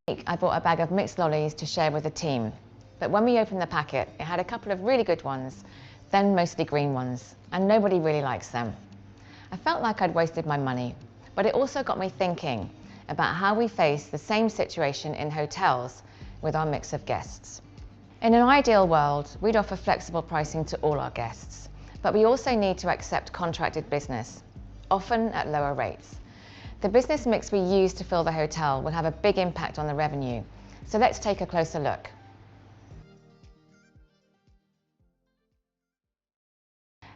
I bought a bag of mixed lollies to share with the team, but when we opened the packet, it had a couple of really good ones, then mostly green ones, and nobody really likes them. I felt like I'd wasted my money, but it also got me thinking about how we face the same situation in hotels with our mix of guests. In an ideal world, we'd offer flexible pricing to all our guests, but we also need to accept contracted business, often at lower rates. The business mix we use to fill the hotel will have a big impact on the revenue, so let's take a closer look.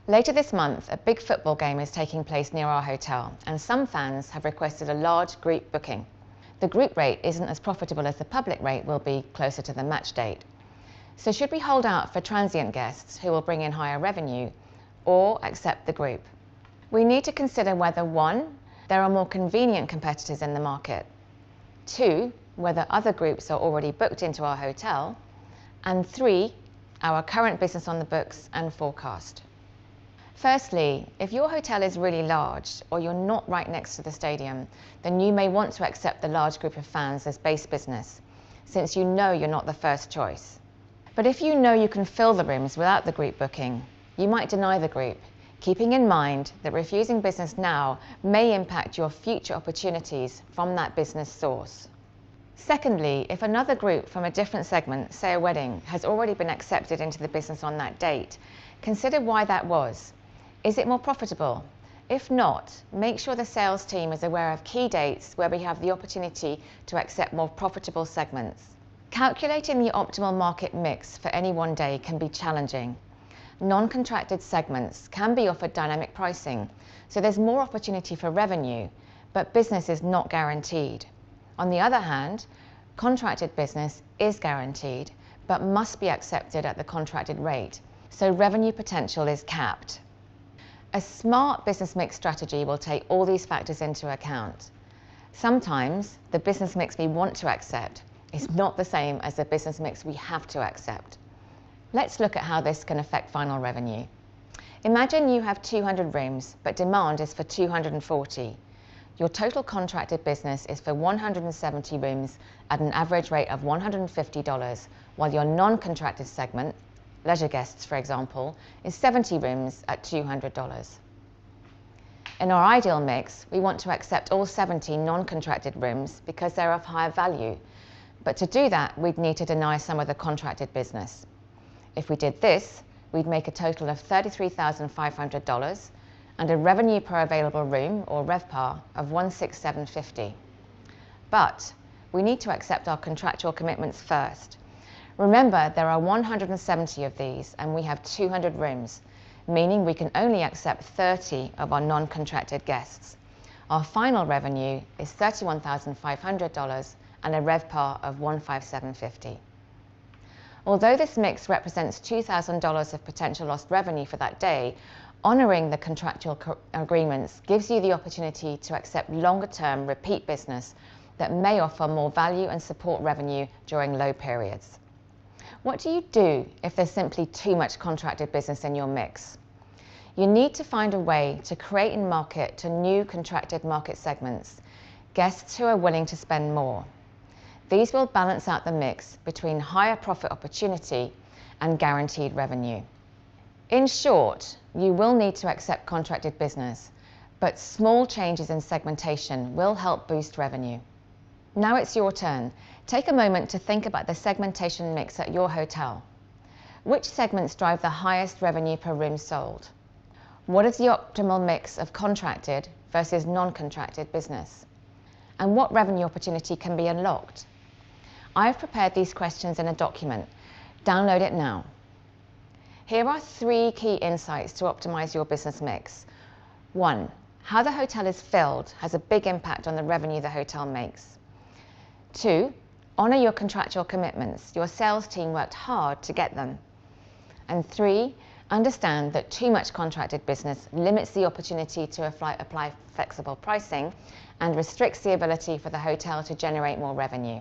Later this month, a big football game is taking place near our hotel, and some fans have requested a large group booking. The group rate isn't as profitable as the public rate will be closer to the match date. So should we hold out for transient guests who will bring in higher revenue, or accept the group? We need to consider whether 1, there are more convenient competitors in the market, 2, whether other groups are already booked into our hotel, and 3, our current business on the books and forecast. Firstly, if your hotel is really large or you're not right next to the stadium, then you may want to accept the large group of fans as base business, since you know you're not the first choice. But if you know you can fill the rooms without the group booking, you might deny the group, keeping in mind that refusing business now may impact your future opportunities from that business source. Secondly, if another group from a different segment, say a wedding, has already been accepted into the business on that date, consider why that was. Is it more profitable? If not, make sure the sales team is aware of key dates where we have the opportunity to accept more profitable segments. Calculating the optimal market mix for any one day can be challenging. Non-contracted segments can be offered dynamic pricing, so there's more opportunity for revenue, but business is not guaranteed. On the other hand, contracted business is guaranteed, but must be accepted at the contracted rate, so revenue potential is capped. A smart business mix strategy will take all these factors into account. Sometimes the business mix we want to accept is not the same as the business mix we have to accept. Let's look at how this can affect final revenue. Imagine you have 200 rooms, but demand is for 240. Your total contracted business is for 170 rooms at an average rate of $150, while your non-contracted segment, leisure guests for example, is 70 rooms at $200. In our ideal mix, we want to accept all 70 non-contracted rooms because they're of higher value, but to do that, we'd need to deny some of the contracted business. If we did this, we'd make a total of $33,500 and a revenue per available room, or RevPAR, of $167.50. But we need to accept our contractual commitments first. Remember, there are 170 of these and we have 200 rooms, meaning we can only accept 30 of our non-contracted guests. Our final revenue is $31,500 and a RevPAR of $157.50. Although this mix represents $2,000 of potential lost revenue for that day, honouring the contractual agreements gives you the opportunity to accept longer-term repeat business that may offer more value and support revenue during low periods. What do you do if there's simply too much contracted business in your mix? You need to find a way to create and market to new contracted market segments, guests who are willing to spend more. These will balance out the mix between higher profit opportunity and guaranteed revenue. In short, you will need to accept contracted business, but small changes in segmentation will help boost revenue. Now it's your turn. Take a moment to think about the segmentation mix at your hotel. Which segments drive the highest revenue per room sold? What is the optimal mix of contracted versus non-contracted business? And what revenue opportunity can be unlocked? I've prepared these questions in a document. Download it now. Here are 3 key insights to optimize your business mix. 1, how the hotel is filled has a big impact on the revenue the hotel makes. 2, honor your contractual commitments. Your sales team worked hard to get them. And 3, understand that too much contracted business limits the opportunity to apply flexible pricing and restricts the ability for the hotel to generate more revenue.